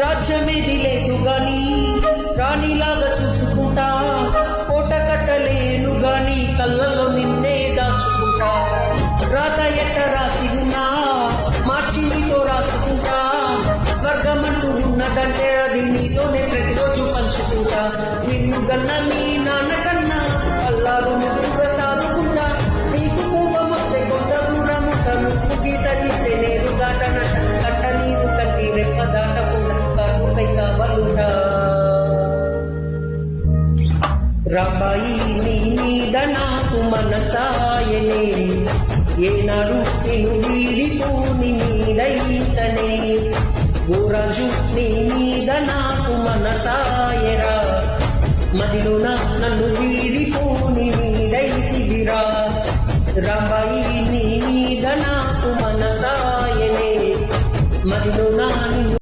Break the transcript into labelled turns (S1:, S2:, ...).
S1: రాజ్యమేది లేదు గాని రాణిలాగా చూసుకుంటా, కోట కట్టలేను గాని కళ్ళల్లో నిన్నే దాచుకుంటా. రాత ఎట్ట రాసి ఉన్నా మార్చితో రాసుకుంటా, స్వర్గమంటూ ఉన్నదంటే అది నీతోనే ప్రతిరోజు పంచుకుంటా. నిన్ను గన్న నీ నాన్న కన్నా అల్లారు ముద్దుగా సాదుకుంటా. నీకు కోపమొస్తే కొంత దూరముంట, నువ్వు గీత గీస్తే నేను దాటనట. కట్ట నీవు కంటి రెప్ప దాటకుండా కాటుకై కావాలుంటా. రాబాయి నీ మీద నాకు మనసాయనే, ఏనాడు నేను వీడిపోని నీడైతనే. గోరాజు నీ మీద నాకు మనసాయరా, మదిలోన నన్ను వీడిపోని నీడైతివిరా. రాబాయి నీ మీద నాకు మనసాయనే, మదిలోన